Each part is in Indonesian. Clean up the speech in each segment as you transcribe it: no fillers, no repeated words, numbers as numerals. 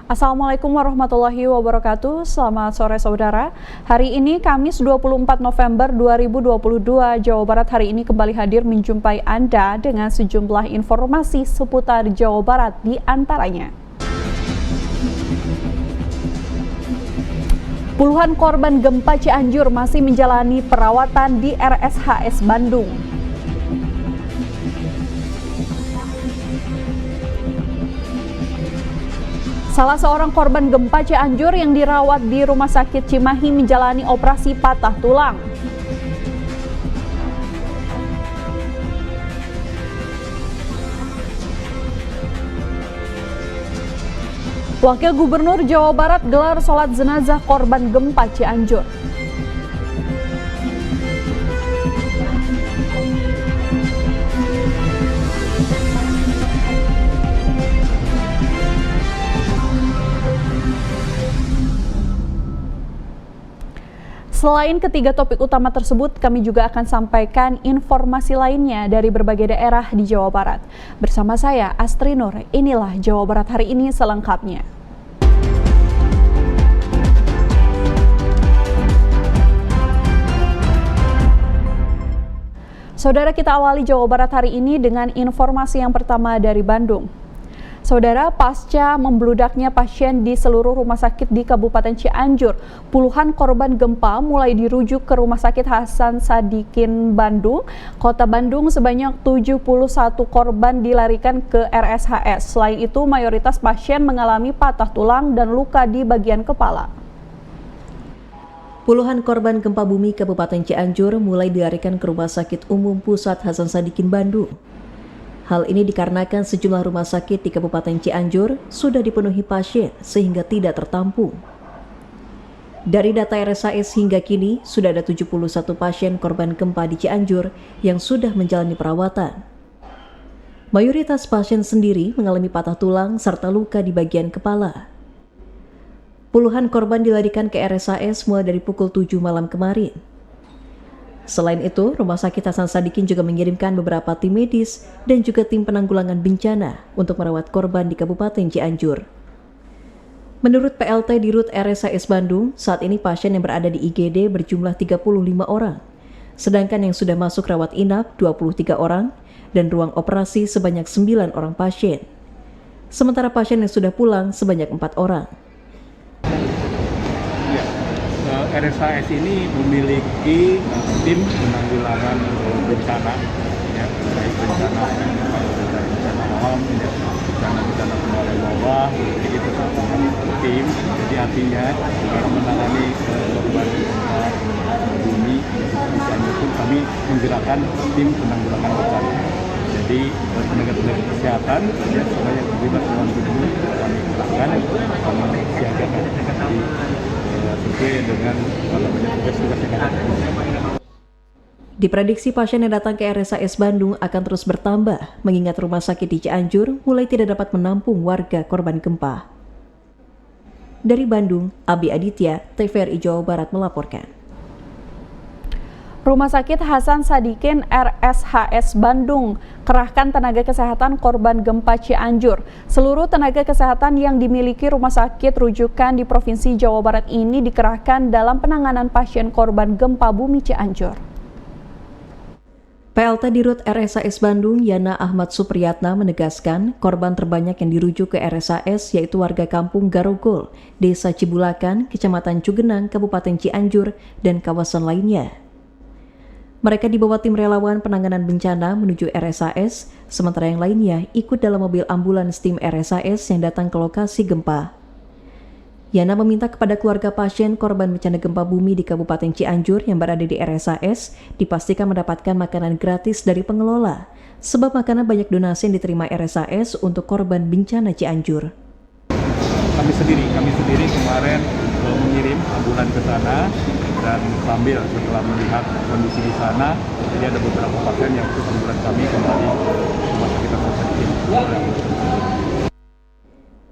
Assalamualaikum warahmatullahi wabarakatuh. Selamat sore saudara. Hari ini Kamis 24 November 2022, Jawa Barat hari ini kembali hadir menjumpai Anda dengan sejumlah informasi seputar Jawa Barat, di antaranya. Puluhan korban gempa Cianjur masih menjalani perawatan di RSHS Bandung. Salah seorang korban gempa Cianjur yang dirawat di Rumah Sakit Cimahi menjalani operasi patah tulang. Wakil Gubernur Jawa Barat gelar sholat jenazah korban gempa Cianjur. Selain ketiga topik utama tersebut, kami juga akan sampaikan informasi lainnya dari berbagai daerah di Jawa Barat. Bersama saya, Astri Nur, inilah Jawa Barat hari ini selengkapnya. Saudara, kita awali Jawa Barat hari ini dengan informasi yang pertama dari Bandung. Saudara, pasca membludaknya pasien di seluruh rumah sakit di Kabupaten Cianjur, puluhan korban gempa mulai dirujuk ke Rumah Sakit Hasan Sadikin Bandung, Kota Bandung. Sebanyak 71 korban dilarikan ke RSHS. Selain itu, mayoritas pasien mengalami patah tulang dan luka di bagian kepala. Puluhan korban gempa bumi Kabupaten Cianjur mulai dilarikan ke Rumah Sakit Umum Pusat Hasan Sadikin Bandung. Hal ini dikarenakan sejumlah rumah sakit di Kabupaten Cianjur sudah dipenuhi pasien sehingga tidak tertampung. Dari data RSHS hingga kini sudah ada 71 pasien korban gempa di Cianjur yang sudah menjalani perawatan. Mayoritas pasien sendiri mengalami patah tulang serta luka di bagian kepala. Puluhan korban dilarikan ke RSHS mulai dari pukul 7 malam kemarin. Selain itu, Rumah Sakit Hasan Sadikin juga mengirimkan beberapa tim medis dan juga tim penanggulangan bencana untuk merawat korban di Kabupaten Cianjur. Menurut PLT Dirut RSHS Bandung, saat ini pasien yang berada di IGD berjumlah 35 orang, sedangkan yang sudah masuk rawat inap 23 orang dan ruang operasi sebanyak 9 orang pasien. Sementara pasien yang sudah pulang sebanyak 4 orang. RSHS ini memiliki tim penanggulangan bencana, ya, baik bencana alam, bencana pengelola bawah, jadi kita satukan tim. Jadi artinya dalam menangani korban bumi bencana itu kami menggerakkan tim penanggulangan bencana. Jadi tenaga-tenaga kesehatan ya, sebanyak 15 orang gubernur kami gerakkan, kami siagakan sesuai dengan tugas-tugas yang ada. Diprediksi pasien yang datang ke RSHS Bandung akan terus bertambah, mengingat rumah sakit di Cianjur mulai tidak dapat menampung warga korban gempa. Dari Bandung, Abi Aditya, TVRI Jawa Barat melaporkan. Rumah Sakit Hasan Sadikin RSHS Bandung kerahkan tenaga kesehatan korban gempa Cianjur. Seluruh tenaga kesehatan yang dimiliki rumah sakit rujukan di Provinsi Jawa Barat ini dikerahkan dalam penanganan pasien korban gempa bumi Cianjur. PLT Dirut RSHS Bandung, Yana Ahmad Supriyatna menegaskan korban terbanyak yang dirujuk ke RSHS yaitu warga kampung Garogol, Desa Cibulakan, Kecamatan Cugenang, Kabupaten Cianjur, dan kawasan lainnya. Mereka dibawa tim relawan penanganan bencana menuju RSHS, sementara yang lainnya ikut dalam mobil ambulans tim RSHS yang datang ke lokasi gempa. Yana meminta kepada keluarga pasien korban bencana gempa bumi di Kabupaten Cianjur yang berada di RSHS dipastikan mendapatkan makanan gratis dari pengelola, sebab makanan banyak donasi yang diterima RSHS untuk korban bencana Cianjur. Kami sendiri kemarin mengirim ambulan ke sana, dan sambil setelah melihat kondisi di sana, jadi ada beberapa pasien yang ikut ambulan kami kembali ke Rumah Sakit Hasan Sadikin.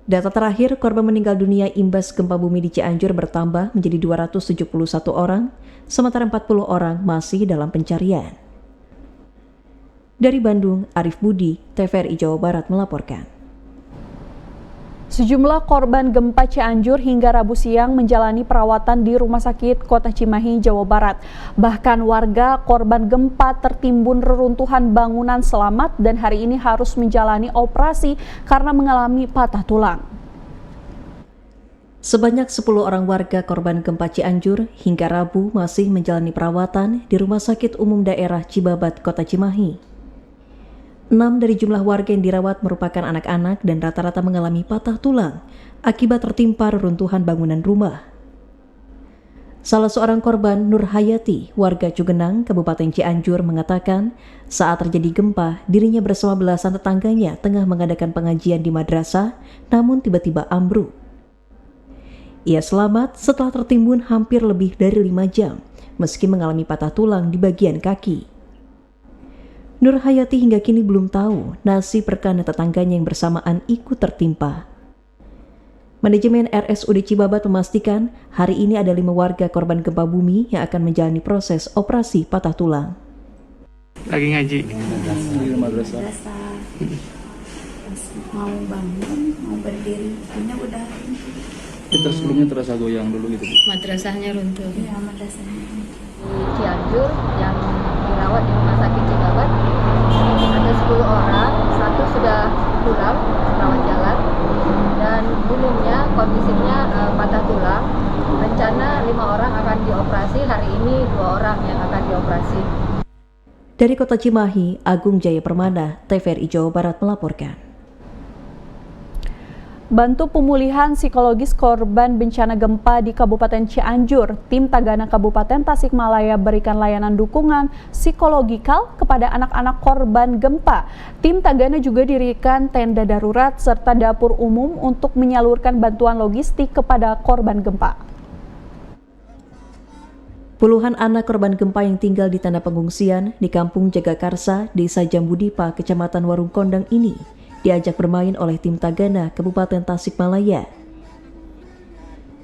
Data terakhir, korban meninggal dunia imbas gempa bumi di Cianjur bertambah menjadi 271 orang, sementara 40 orang masih dalam pencarian. Dari Bandung, Arif Budi, TVRI Jawa Barat melaporkan. Sejumlah korban gempa Cianjur hingga Rabu siang menjalani perawatan di Rumah Sakit Kota Cimahi, Jawa Barat. Bahkan warga korban gempa tertimbun reruntuhan bangunan selamat dan hari ini harus menjalani operasi karena mengalami patah tulang. Sebanyak 10 orang warga korban gempa Cianjur hingga Rabu masih menjalani perawatan di Rumah Sakit Umum Daerah Cibabat, Kota Cimahi. 6 dari jumlah warga yang dirawat merupakan anak-anak dan rata-rata mengalami patah tulang akibat tertimpa reruntuhan bangunan rumah. Salah seorang korban, Nur Hayati, warga Cugenang, Kabupaten Cianjur, mengatakan saat terjadi gempa, dirinya bersama belasan tetangganya tengah mengadakan pengajian di madrasah, namun tiba-tiba ambruk. Ia selamat setelah tertimbun hampir lebih dari 5 jam, meski mengalami patah tulang di bagian kaki. Nur Hayati hingga kini belum tahu nasib rekan tetangganya yang bersamaan ikut tertimpa. Manajemen RSUD Cibabat memastikan hari ini ada 5 warga korban gempa bumi yang akan menjalani proses operasi patah tulang. Lagi ngaji. Di madrasah. Mau bangun, mau berdiri, punya udah. Kita sebelumnya terasa goyang dulu gitu, Bu. Madrasahnya runtuh. Iya, madrasahnya. Cianjur yang dirawat di Rumah Sakit Cibabat ada 10 orang, 1 sudah pulang rawat jalan dan umumnya kondisinya patah tulang. Rencana 5 orang akan dioperasi, hari ini 2 orang yang akan dioperasi. Dari Kota Cimahi, Agung Jaya Permana, TVRI Jawa Barat melaporkan. Bantu pemulihan psikologis korban bencana gempa di Kabupaten Cianjur, tim Tagana Kabupaten Tasikmalaya berikan layanan dukungan psikologikal kepada anak-anak korban gempa. Tim Tagana juga dirikan tenda darurat serta dapur umum untuk menyalurkan bantuan logistik kepada korban gempa. Puluhan anak korban gempa yang tinggal di tenda pengungsian di Kampung Jagakarsa, Desa Jambudipa, Kecamatan Warung Kondang ini diajak bermain oleh tim Tagana Kabupaten Tasikmalaya.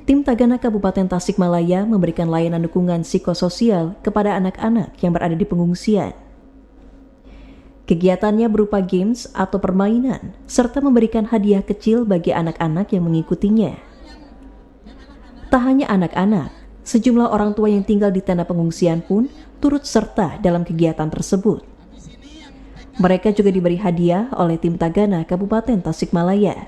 Tim Tagana Kabupaten Tasikmalaya memberikan layanan dukungan psikososial kepada anak-anak yang berada di pengungsian. Kegiatannya berupa games atau permainan, serta memberikan hadiah kecil bagi anak-anak yang mengikutinya. Tak hanya anak-anak, sejumlah orang tua yang tinggal di tenda pengungsian pun turut serta dalam kegiatan tersebut. Mereka juga diberi hadiah oleh tim Tagana Kabupaten Tasikmalaya.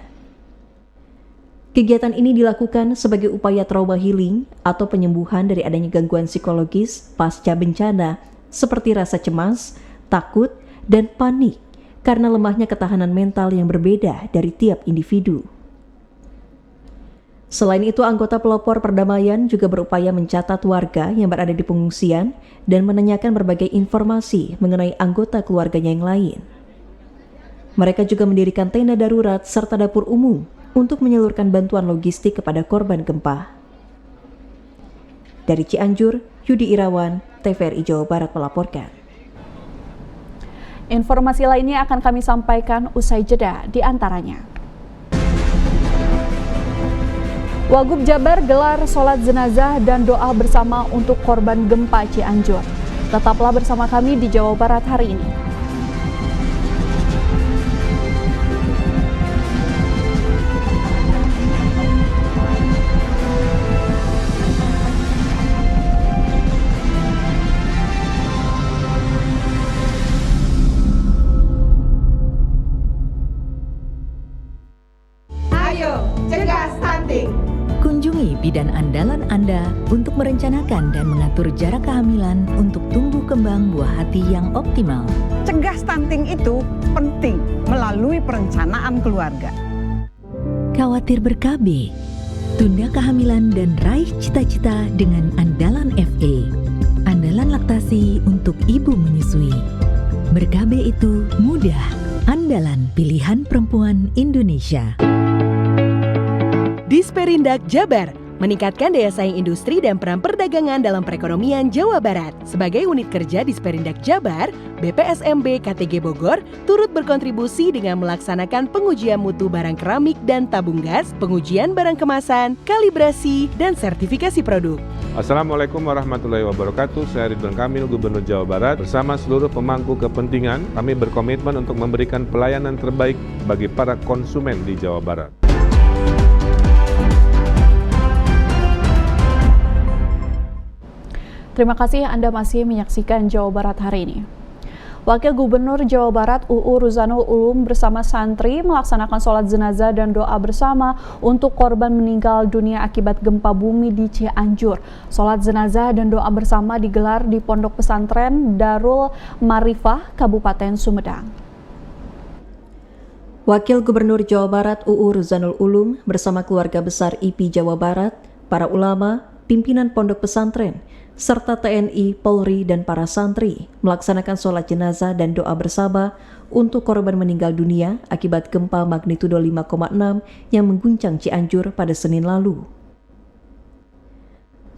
Kegiatan ini dilakukan sebagai upaya trauma healing atau penyembuhan dari adanya gangguan psikologis pasca bencana seperti rasa cemas, takut, dan panik karena lemahnya ketahanan mental yang berbeda dari tiap individu. Selain itu, anggota pelopor perdamaian juga berupaya mencatat warga yang berada di pengungsian dan menanyakan berbagai informasi mengenai anggota keluarganya yang lain. Mereka juga mendirikan tenda darurat serta dapur umum untuk menyalurkan bantuan logistik kepada korban gempa. Dari Cianjur, Yudi Irawan, TVRI Jawa Barat melaporkan. Informasi lainnya akan kami sampaikan usai jeda, di antaranya. Wagub Jabar gelar sholat jenazah dan doa bersama untuk korban gempa Cianjur. Tetaplah bersama kami di Jawa Barat hari ini. Ayo, cegah stunting. Kunjungi bidan andalan Anda untuk merencanakan dan mengatur jarak kehamilan untuk tumbuh kembang buah hati yang optimal. Cegah stunting itu penting melalui perencanaan keluarga. Khawatir ber-KB? Tunda kehamilan dan raih cita-cita dengan Andalan FA. Andalan laktasi untuk ibu menyusui. Ber-KB itu mudah. Andalan pilihan perempuan Indonesia. Disperindak Jabar meningkatkan daya saing industri dan peran perdagangan dalam perekonomian Jawa Barat. Sebagai unit kerja Disperindak Jabar, BPSMB KTG Bogor turut berkontribusi dengan melaksanakan pengujian mutu barang keramik dan tabung gas, pengujian barang kemasan, kalibrasi, dan sertifikasi produk. Assalamualaikum warahmatullahi wabarakatuh. Saya Ridwan Kamil, Gubernur Jawa Barat. Bersama seluruh pemangku kepentingan, kami berkomitmen untuk memberikan pelayanan terbaik bagi para konsumen di Jawa Barat. Terima kasih Anda masih menyaksikan Jawa Barat hari ini. Wakil Gubernur Jawa Barat UU Ruzanul Ulum bersama santri melaksanakan sholat jenazah dan doa bersama untuk korban meninggal dunia akibat gempa bumi di Cianjur. Sholat jenazah dan doa bersama digelar di Pondok Pesantren Darul Marifah, Kabupaten Sumedang. Wakil Gubernur Jawa Barat UU Ruzanul Ulum bersama keluarga besar IP Jawa Barat, para ulama, pimpinan pondok pesantren, serta TNI, Polri, dan para santri melaksanakan sholat jenazah dan doa bersama untuk korban meninggal dunia akibat gempa magnitudo 5,6 yang mengguncang Cianjur pada Senin lalu.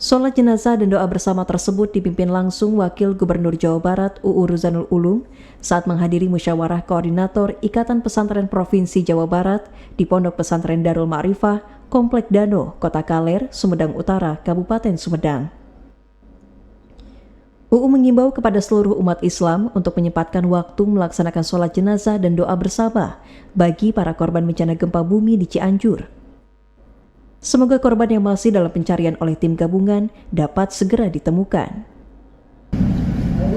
Sholat jenazah dan doa bersama tersebut dipimpin langsung Wakil Gubernur Jawa Barat UU Ruzanul Ulum saat menghadiri musyawarah koordinator Ikatan Pesantren Provinsi Jawa Barat di Pondok Pesantren Darul Ma'rifah, Komplek Dano, Kota Kaler, Sumedang Utara, Kabupaten Sumedang. UU mengimbau kepada seluruh umat Islam untuk menyempatkan waktu melaksanakan sholat jenazah dan doa bersama bagi para korban bencana gempa bumi di Cianjur. Semoga korban yang masih dalam pencarian oleh tim gabungan dapat segera ditemukan.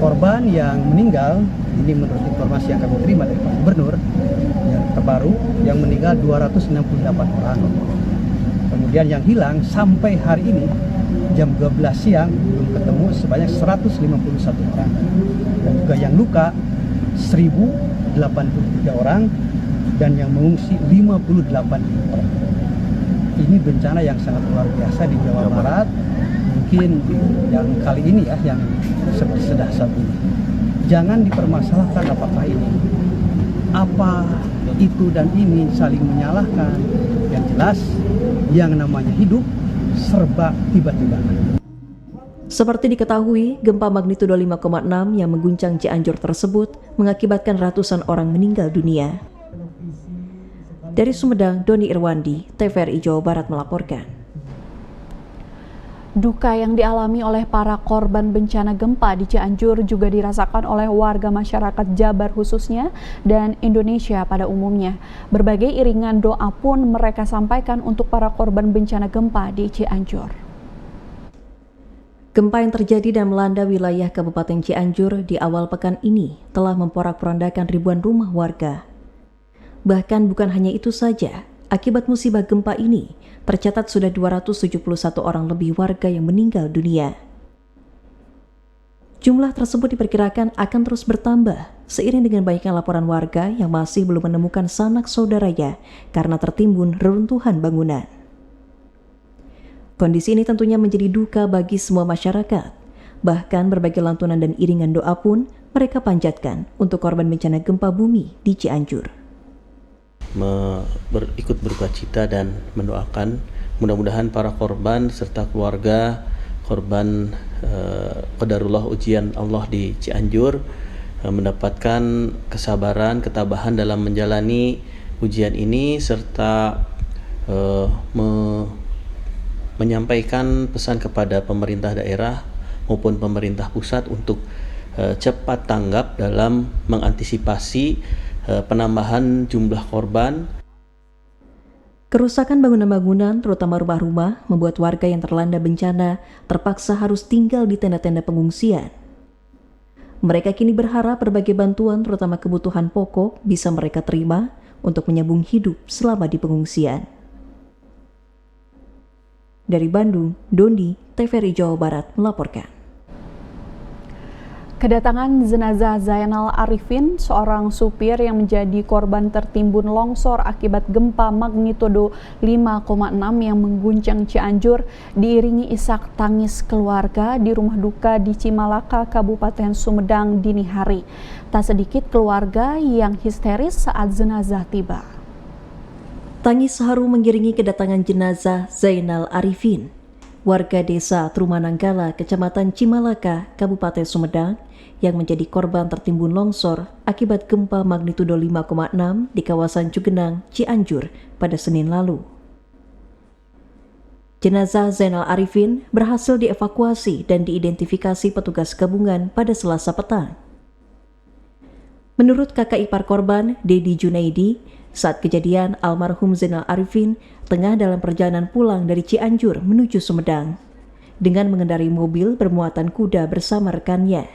Korban yang meninggal, ini menurut informasi yang kami terima dari Pak Gubernur, yang terbaru, yang meninggal 268 orang. Kemudian yang hilang sampai hari ini, jam 12 siang belum ketemu sebanyak 151 orang. Dan juga yang luka 1083 orang dan yang mengungsi 58 orang. Ini bencana yang sangat luar biasa di Jawa Barat. Mungkin yang kali ini ya, yang seperti sedahsyat ini. Jangan dipermasalahkan apakah ini apa itu dan ini saling menyalahkan. Yang jelas yang namanya hidup serba tiba-tiba. Seperti diketahui, gempa magnitudo 5,6 yang mengguncang Cianjur tersebut mengakibatkan ratusan orang meninggal dunia. Dari Sumedang, Doni Irwandi, TVRI Jawa Barat melaporkan. Duka yang dialami oleh para korban bencana gempa di Cianjur juga dirasakan oleh warga masyarakat Jabar khususnya dan Indonesia pada umumnya. Berbagai iringan doa pun mereka sampaikan untuk para korban bencana gempa di Cianjur. Gempa yang terjadi dan melanda wilayah Kabupaten Cianjur di awal pekan ini telah memporak-porandakan ribuan rumah warga. Bahkan bukan hanya itu saja, akibat musibah gempa ini, tercatat sudah 271 orang lebih warga yang meninggal dunia. Jumlah tersebut diperkirakan akan terus bertambah seiring dengan banyaknya laporan warga yang masih belum menemukan sanak saudaranya karena tertimbun reruntuhan bangunan. Kondisi ini tentunya menjadi duka bagi semua masyarakat. Bahkan berbagai lantunan dan iringan doa pun mereka panjatkan untuk korban bencana gempa bumi di Cianjur. Ikut berduka cita dan mendoakan mudah-mudahan para korban serta keluarga korban qadarullah ujian Allah di Cianjur mendapatkan kesabaran, ketabahan dalam menjalani ujian ini serta menyampaikan pesan kepada pemerintah daerah maupun pemerintah pusat untuk cepat tanggap dalam mengantisipasi penambahan jumlah korban. Kerusakan bangunan-bangunan, terutama rumah-rumah, membuat warga yang terlanda bencana terpaksa harus tinggal di tenda-tenda pengungsian. Mereka kini berharap berbagai bantuan, terutama kebutuhan pokok, bisa mereka terima untuk menyambung hidup selama di pengungsian. Dari Bandung, Dondi, TVRI Jawa Barat melaporkan. Kedatangan jenazah Zainal Arifin, seorang supir yang menjadi korban tertimbun longsor akibat gempa magnitudo 5,6 yang mengguncang Cianjur, diiringi isak tangis keluarga di rumah duka di Cimalaka, Kabupaten Sumedang dini hari. Tak sedikit keluarga yang histeris saat jenazah tiba. Tangis haru mengiringi kedatangan jenazah Zainal Arifin, warga desa Trumananggala, Kecamatan Cimalaka, Kabupaten Sumedang, yang menjadi korban tertimbun longsor akibat gempa magnitudo 5,6 di kawasan Cugenang, Cianjur pada Senin lalu. Jenazah Zainal Arifin berhasil dievakuasi dan diidentifikasi petugas gabungan pada Selasa petang. Menurut kakak ipar korban, Dedi Junaidi, saat kejadian almarhum Zainal Arifin tengah dalam perjalanan pulang dari Cianjur menuju Sumedang. dengan mengendarai mobil bermuatan kuda bersama rekannya.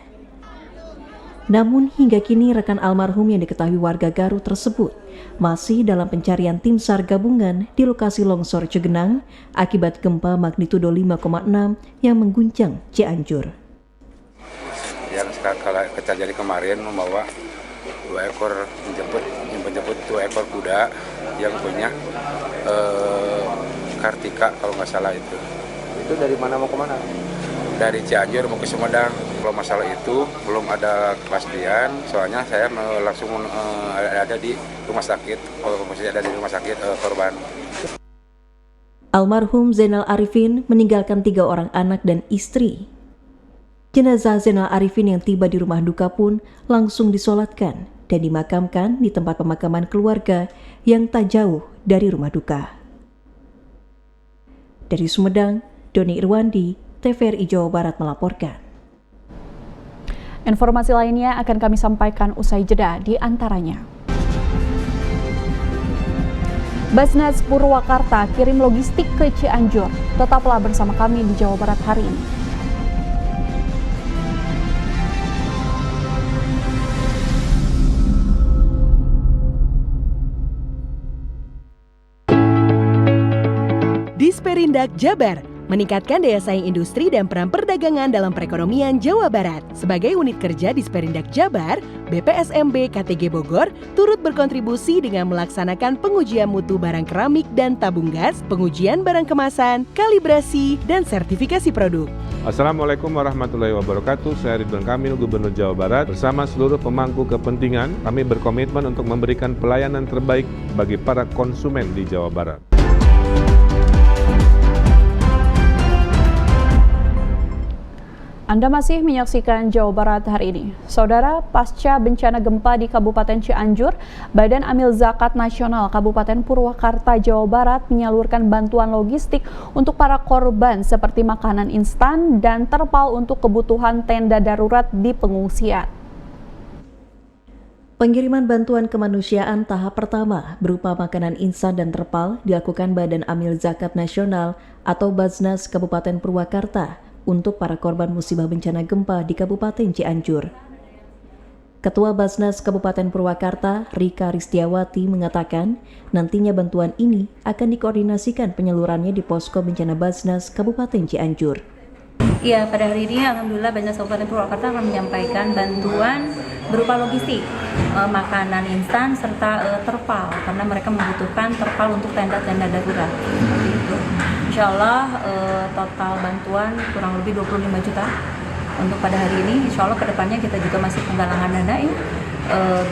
Namun hingga kini rekan almarhum yang diketahui warga Garut tersebut masih dalam pencarian tim SAR gabungan di lokasi longsor Cugenang akibat gempa magnitudo 5,6 yang mengguncang Cianjur. Yang sekarang terjadi kemarin membawa 2 ekor menjemput 2 ekor kuda yang punya Kartika kalau nggak salah itu. Itu dari mana mau ke mana? Dari Cianjur mau ke Sumedang. Kalau masalah itu belum ada kepastian, soalnya saya langsung ada di rumah sakit, korban. Almarhum Zainal Arifin meninggalkan 3 orang anak dan istri. Jenazah Zainal Arifin yang tiba di rumah duka pun langsung disolatkan dan dimakamkan di tempat pemakaman keluarga yang tak jauh dari rumah duka. Dari Sumedang, Doni Irwandi, TVRI Jawa Barat melaporkan. Informasi lainnya akan kami sampaikan usai jeda, di antaranya. Basnas Purwakarta kirim logistik ke Cianjur. Tetaplah bersama kami di Jawa Barat hari ini. Disperindak Jabar meningkatkan daya saing industri dan peran perdagangan dalam perekonomian Jawa Barat. Sebagai unit kerja Disperindak Jabar, BPSMB KTG Bogor turut berkontribusi dengan melaksanakan pengujian mutu barang keramik dan tabung gas, pengujian barang kemasan, kalibrasi, dan sertifikasi produk. Assalamualaikum warahmatullahi wabarakatuh. Saya Ridwan Kamil, Gubernur Jawa Barat. Bersama seluruh pemangku kepentingan, kami berkomitmen untuk memberikan pelayanan terbaik bagi para konsumen di Jawa Barat. Anda masih menyaksikan Jawa Barat hari ini. Saudara, pasca bencana gempa di Kabupaten Cianjur, Badan Amil Zakat Nasional Kabupaten Purwakarta, Jawa Barat menyalurkan bantuan logistik untuk para korban seperti makanan instan dan terpal untuk kebutuhan tenda darurat di pengungsian. Pengiriman bantuan kemanusiaan tahap pertama berupa makanan instan dan terpal dilakukan Badan Amil Zakat Nasional atau Basnas Kabupaten Purwakarta untuk para korban musibah bencana gempa di Kabupaten Cianjur. Ketua Basnas Kabupaten Purwakarta, Rika Ristiawati, mengatakan nantinya bantuan ini akan dikoordinasikan penyalurannya di posko bencana Basnas Kabupaten Cianjur. Iya, pada hari ini Alhamdulillah Basnas Kabupaten Purwakarta akan menyampaikan bantuan berupa logistik, makanan instan serta terpal, karena mereka membutuhkan terpal untuk tenda-tenda darurat. Insya Allah total bantuan kurang lebih 25 juta untuk pada hari ini. Insya Allah kedepannya kita juga masih penggalangan dana ya,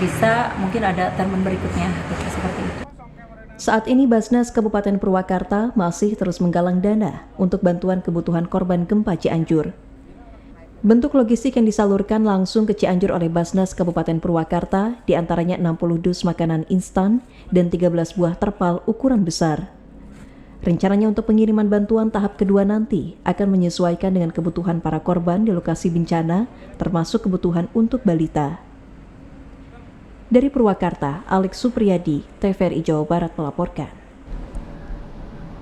bisa mungkin ada termen berikutnya seperti itu. Saat ini Basnas Kabupaten Purwakarta masih terus menggalang dana untuk bantuan kebutuhan korban gempa Cianjur. Bentuk logistik yang disalurkan langsung ke Cianjur oleh Basnas Kabupaten Purwakarta diantaranya 60 dus makanan instan dan 13 buah terpal ukuran besar. Rencananya untuk pengiriman bantuan tahap kedua nanti akan menyesuaikan dengan kebutuhan para korban di lokasi bencana, termasuk kebutuhan untuk balita. Dari Purwakarta, Alex Supriyadi, TVRI Jawa Barat melaporkan.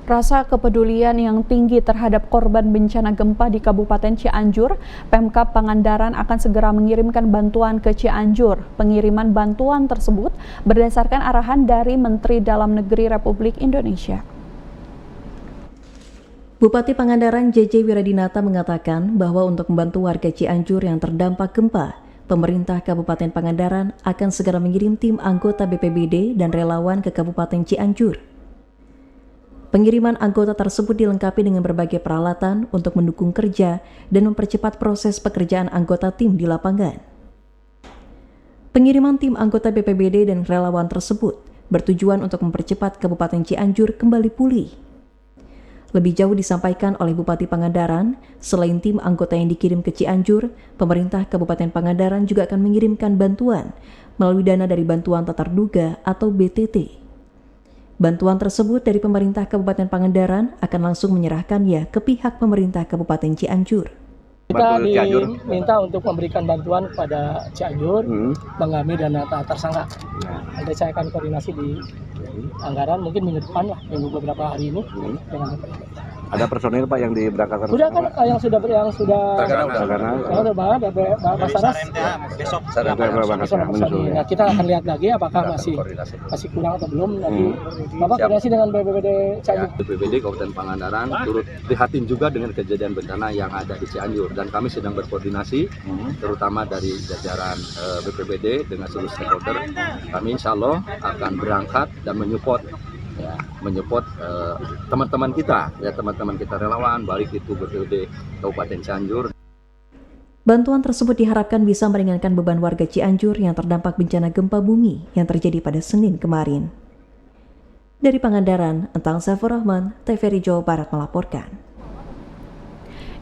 Rasa kepedulian yang tinggi terhadap korban bencana gempa di Kabupaten Cianjur, Pemkab Pangandaran akan segera mengirimkan bantuan ke Cianjur. Pengiriman bantuan tersebut berdasarkan arahan dari Menteri Dalam Negeri Republik Indonesia. Bupati Pangandaran JJ Wiradinata mengatakan bahwa untuk membantu warga Cianjur yang terdampak gempa, pemerintah Kabupaten Pangandaran akan segera mengirim tim anggota BPBD dan relawan ke Kabupaten Cianjur. Pengiriman anggota tersebut dilengkapi dengan berbagai peralatan untuk mendukung kerja dan mempercepat proses pekerjaan anggota tim di lapangan. Pengiriman tim anggota BPBD dan relawan tersebut bertujuan untuk mempercepat Kabupaten Cianjur kembali pulih. Lebih jauh disampaikan oleh Bupati Pangandaran, selain tim anggota yang dikirim ke Cianjur, pemerintah Kabupaten Pangandaran juga akan mengirimkan bantuan melalui dana dari Bantuan Tak Terduga atau BTT. Bantuan tersebut dari pemerintah Kabupaten Pangandaran akan langsung menyerahkannya ke pihak pemerintah Kabupaten Cianjur. Kita diminta untuk memberikan bantuan kepada Cianjur, mengambil dana tersangka. Nanti saya akan koordinasi di anggaran, mungkin minggu depan lah, minggu beberapa hari ini dengan Ada personil Pak yang diberangkatkan? Sudah kan yang sudah ada Basarnas besok. Nah, kita akan lihat lagi apakah masih kurang atau belum. Nanti Bapak koordinasi dengan BPBD Cianjur. BPBD Kabupaten Pangandaran turut prihatin juga dengan kejadian bencana yang ada di Cianjur, dan kami sedang berkoordinasi terutama dari jajaran BPBD dengan seluruh stakeholder. Kami insya Allah akan berangkat dan menyupport teman-teman kita, teman-teman kita relawan, baik itu BPBD Kabupaten Cianjur. Bantuan tersebut diharapkan bisa meringankan beban warga Cianjur yang terdampak bencana gempa bumi yang terjadi pada Senin kemarin. Dari Pangandaran, Entang Saifur Rahman, TVRI Jawa Barat melaporkan.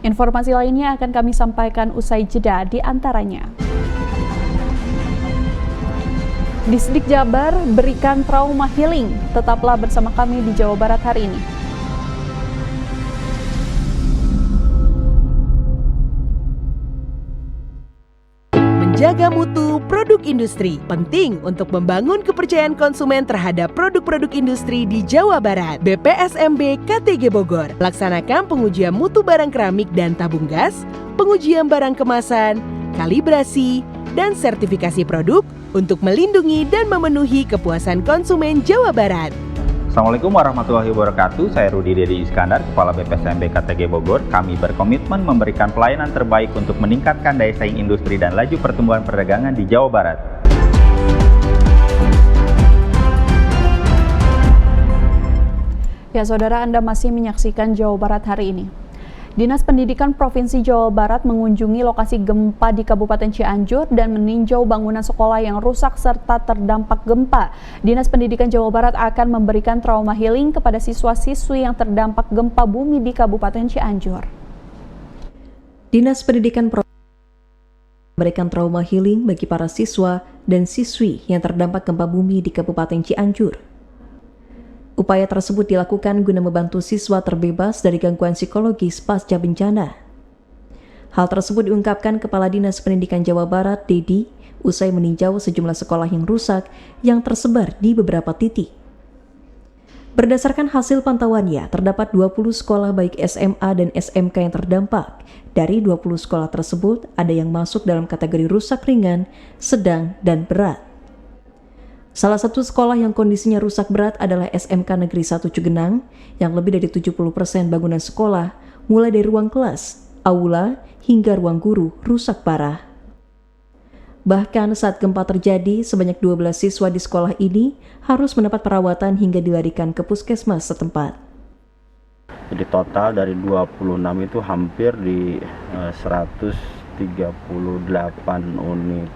Informasi lainnya akan kami sampaikan usai jeda, di antaranya. Disdik Jabar berikan trauma healing. Tetaplah bersama kami di Jawa Barat hari ini. Menjaga mutu produk industri penting untuk membangun kepercayaan konsumen terhadap produk-produk industri di Jawa Barat. BPSMB KTG Bogor laksanakan pengujian mutu barang keramik dan tabung gas, pengujian barang kemasan, kalibrasi, dan sertifikasi produk untuk melindungi dan memenuhi kepuasan konsumen Jawa Barat. Assalamualaikum warahmatullahi wabarakatuh. Saya Rudi Dedi Iskandar, Kepala BPSMB KTG Bogor. Kami berkomitmen memberikan pelayanan terbaik untuk meningkatkan daya saing industri dan laju pertumbuhan perdagangan di Jawa Barat. Ya, saudara, Anda masih menyaksikan Jawa Barat hari ini. Dinas Pendidikan Provinsi Jawa Barat mengunjungi lokasi gempa di Kabupaten Cianjur dan meninjau bangunan sekolah yang rusak serta terdampak gempa. Dinas Pendidikan Jawa Barat akan memberikan trauma healing kepada siswa-siswi yang terdampak gempa bumi di Kabupaten Cianjur. Dinas Pendidikan memberikan trauma healing bagi para siswa dan siswi yang terdampak gempa bumi di Kabupaten Cianjur. Upaya tersebut dilakukan guna membantu siswa terbebas dari gangguan psikologis pasca bencana. Hal tersebut diungkapkan Kepala Dinas Pendidikan Jawa Barat, Dedi, usai meninjau sejumlah sekolah yang rusak yang tersebar di beberapa titik. Berdasarkan hasil pantauannya, terdapat 20 sekolah baik SMA dan SMK yang terdampak. Dari 20 sekolah tersebut, ada yang masuk dalam kategori rusak ringan, sedang, dan berat. Salah satu sekolah yang kondisinya rusak berat adalah SMK Negeri 1 Cugenang, yang lebih dari 70% bangunan sekolah, mulai dari ruang kelas, aula, hingga ruang guru, rusak parah. Bahkan saat gempa terjadi, sebanyak 12 siswa di sekolah ini harus mendapat perawatan hingga dilarikan ke puskesmas setempat. Jadi total dari 26 itu hampir di 138 unit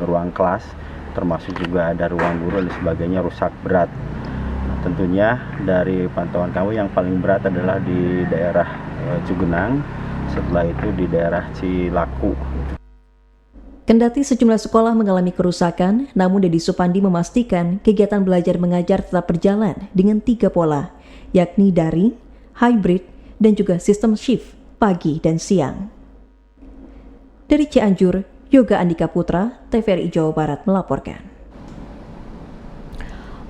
ruang kelas, termasuk juga ada ruang guru dan sebagainya rusak berat. Nah, tentunya dari pantauan kami yang paling berat adalah di daerah Cugenang, setelah itu di daerah Cilaku. Kendati sejumlah sekolah mengalami kerusakan, namun Dedi Supandi memastikan kegiatan belajar mengajar tetap berjalan dengan 3 pola, yakni daring, hybrid, dan juga sistem shift pagi dan siang. Dari Cianjur, Yoga Andika Putra, TVRI Jawa Barat melaporkan.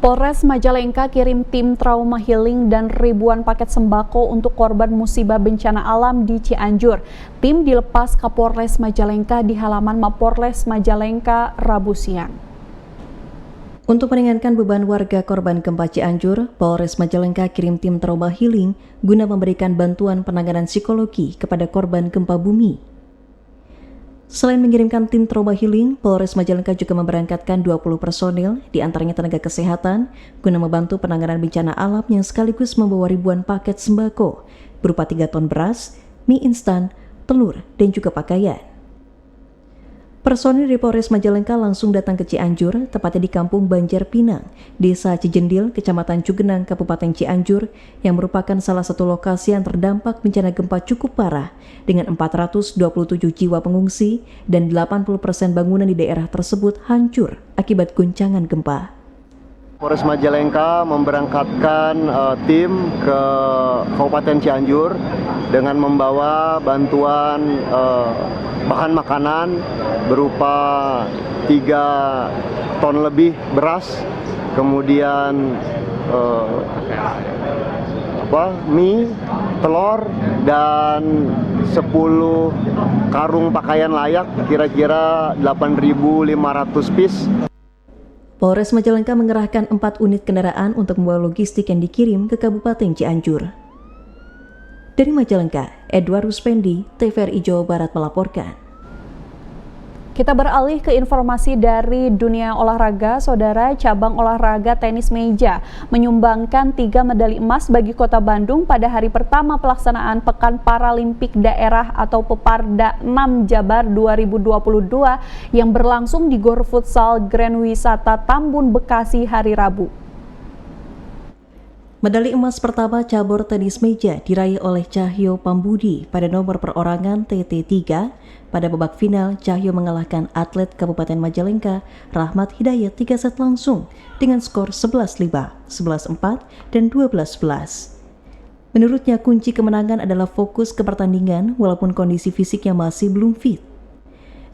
Polres Majalengka kirim tim trauma healing dan ribuan paket sembako untuk korban musibah bencana alam di Cianjur. Tim dilepas Kapolres Majalengka di halaman Mapolres Majalengka Rabu siang. Untuk meringankan beban warga korban gempa Cianjur, Polres Majalengka kirim tim trauma healing guna memberikan bantuan penanganan psikologi kepada korban gempa bumi. Selain mengirimkan tim trauma healing, Polres Majalengka juga memberangkatkan 20 personil, diantaranya tenaga kesehatan, guna membantu penanganan bencana alam yang sekaligus membawa ribuan paket sembako, berupa 3 ton beras, mie instan, telur, dan juga pakaian. Personil dari Polres Majalengka langsung datang ke Cianjur, tepatnya di Kampung Banjar Pinang, Desa Cijendil, Kecamatan Cugenang, Kabupaten Cianjur, yang merupakan salah satu lokasi yang terdampak bencana gempa cukup parah, dengan 427 jiwa pengungsi dan 80% bangunan di daerah tersebut hancur akibat guncangan gempa. Polres Majalengka memberangkatkan tim ke Kabupaten Cianjur dengan membawa bantuan bahan makanan berupa 3 ton lebih beras, kemudian mie, telur, dan 10 karung pakaian layak, kira-kira 8.500 piece. Polres Majalengka mengerahkan 4 unit kendaraan untuk membawa logistik yang dikirim ke Kabupaten Cianjur. Dari Majalengka, Edward Ruspendi, TVRI Jawa Barat melaporkan. Kita beralih ke informasi dari dunia olahraga. Saudara, cabang olahraga tenis meja menyumbangkan 3 medali emas bagi Kota Bandung pada hari pertama pelaksanaan Pekan Paralimpik Daerah atau Peparda 6 Jabar 2022 yang berlangsung di Gor Futsal Grand Wisata Tambun, Bekasi hari Rabu. Medali emas pertama cabur tenis meja diraih oleh Cahyo Pambudi pada nomor perorangan TT3. Pada babak final, Cahyo mengalahkan atlet Kabupaten Majalengka, Rahmat Hidayat 3 set langsung dengan skor 11-5, 11-4, dan 12-11. Menurutnya kunci kemenangan adalah fokus ke pertandingan walaupun kondisi fisiknya masih belum fit.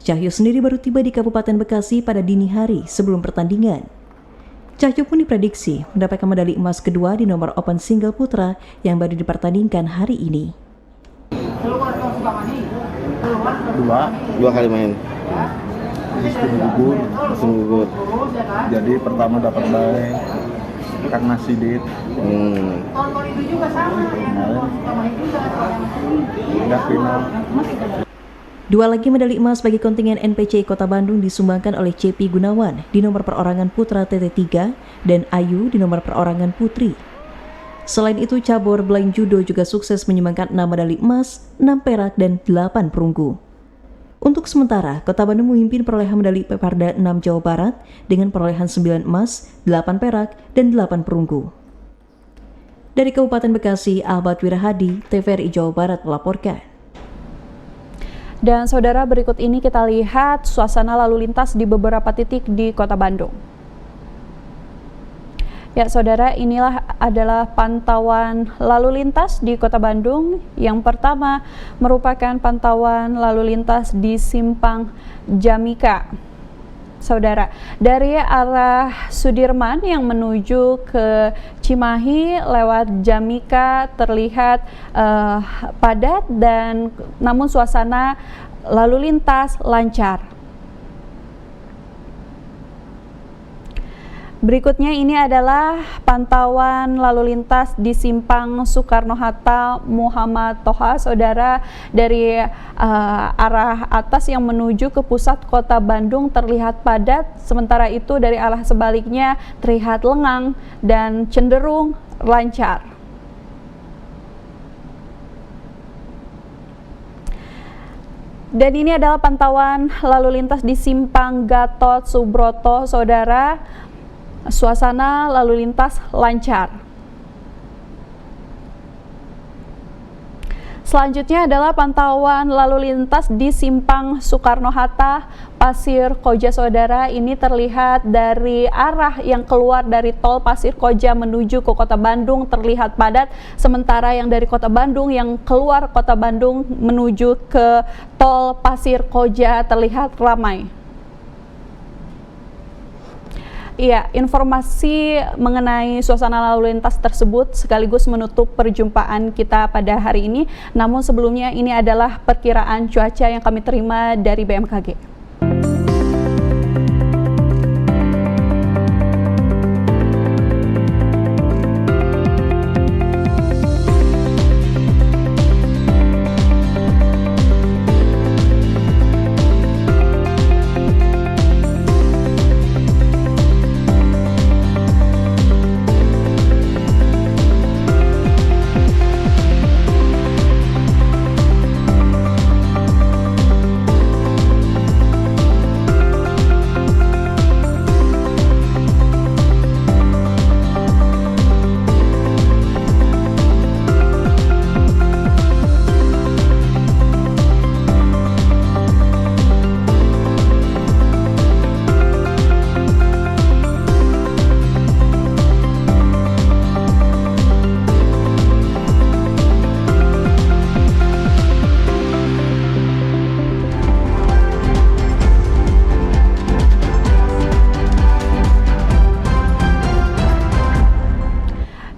Cahyo sendiri baru tiba di Kabupaten Bekasi pada dini hari sebelum pertandingan. Cahyo pun diprediksi mendapatkan medali emas kedua di nomor open single putra yang baru dipertandingkan hari ini. Dua kali main. Langsung gugur. Jadi pertama dapat baik karena sidit. Enggak final. 2 lagi medali emas bagi kontingen NPCI Kota Bandung disumbangkan oleh CP Gunawan di nomor perorangan putra TT3 dan Ayu di nomor perorangan putri. Selain itu, cabur blind judo juga sukses menyumbangkan 6 medali emas, 6 perak, dan 8 perunggu. Untuk sementara, Kota Bandung memimpin perolehan medali Peparda 6 Jawa Barat dengan perolehan 9 emas, 8 perak, dan 8 perunggu. Dari Kabupaten Bekasi, Ahmad Wirahadi, TVRI Jawa Barat melaporkan. Dan saudara, berikut ini kita lihat suasana lalu lintas di beberapa titik di Kota Bandung. Ya saudara, inilah adalah pantauan lalu lintas di Kota Bandung. Yang pertama merupakan pantauan lalu lintas di Simpang Jamika. Saudara, dari arah Sudirman yang menuju ke Cimahi lewat Jamika terlihat padat dan namun suasana lalu lintas lancar. Berikutnya ini adalah pantauan lalu lintas di Simpang Soekarno-Hatta Muhammad Toha. Saudara, dari arah atas yang menuju ke pusat Kota Bandung terlihat padat, sementara itu dari arah sebaliknya terlihat lengang dan cenderung lancar. Dan ini adalah pantauan lalu lintas di Simpang Gatot Subroto. Saudara, suasana lalu lintas lancar. Selanjutnya adalah pantauan lalu lintas di Simpang Soekarno-Hatta Pasir Koja. Saudara, ini terlihat dari arah yang keluar dari tol Pasir Koja menuju ke Kota Bandung terlihat padat, sementara yang dari Kota Bandung yang keluar Kota Bandung menuju ke tol Pasir Koja terlihat ramai. Iya, informasi mengenai suasana lalu lintas tersebut sekaligus menutup perjumpaan kita pada hari ini. Namun sebelumnya ini adalah perkiraan cuaca yang kami terima dari BMKG.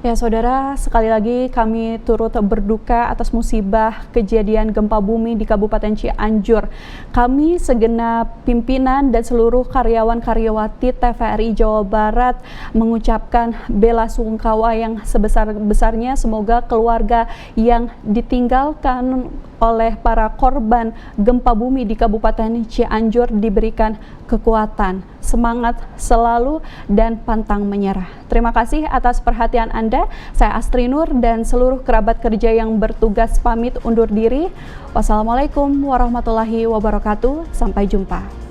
Ya saudara, sekali lagi kami turut berduka atas musibah kejadian gempa bumi di Kabupaten Cianjur. Kami segenap pimpinan dan seluruh karyawan-karyawati TVRI Jawa Barat mengucapkan bela sungkawa yang sebesar-besarnya. Semoga keluarga yang ditinggalkan oleh para korban gempa bumi di Kabupaten Cianjur diberikan kekuatan, semangat selalu, dan pantang menyerah. Terima kasih atas perhatian Anda. Saya Astri Nur dan seluruh kerabat kerja yang bertugas pamit undur diri. Wassalamualaikum warahmatullahi wabarakatuh. Sampai jumpa.